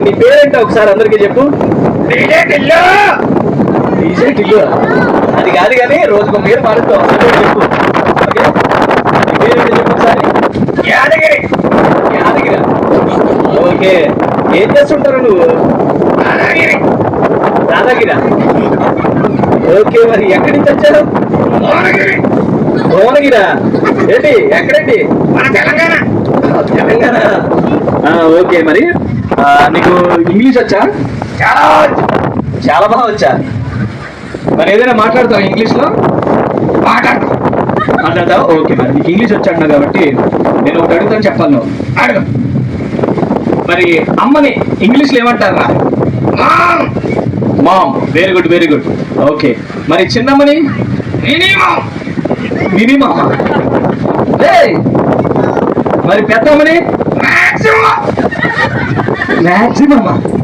నీ పేరేంటో ఒకసారి అందరికీ చెప్పు. టిల్లు అది కాదు కానీ రోజుకు పేరు మారుస్తావు. చెప్పు ఓకే. నీ పేరేంటో చెప్పు ఒకసారి. యాదగిరి. యాదగిరి. ఓకే. ఏం చేస్తుంటారు నువ్వు? రాధాగిరా. ఓకే. మరి ఎక్కడి నుంచి వచ్చారు? భువనగిరా. ఏంటి ఎక్కడండి? మన తెలంగాణ. తెలంగాణ. ఓకే. మరి నీకు ఇంగ్లీష్ వచ్చా? చాలా బాగా వచ్చా. మరి ఏదైనా మాట్లాడతావు ఇంగ్లీష్ లో? మాట్లాడతావు. ఓకే. మరి నీకు ఇంగ్లీష్ వచ్చాడు కాబట్టి నేను ఒకటి అడుగుతాను, చెప్పాలి నువ్వు. అడుగు. మరి అమ్మని ఇంగ్లీష్ లో ఏమంటారా? Mom. Very good, very good. Okay. మరి చిన్నమ్మని? మినిమం. మరి పెద్దమ్మని? మాక్సిమం. మాక్సిమమ్.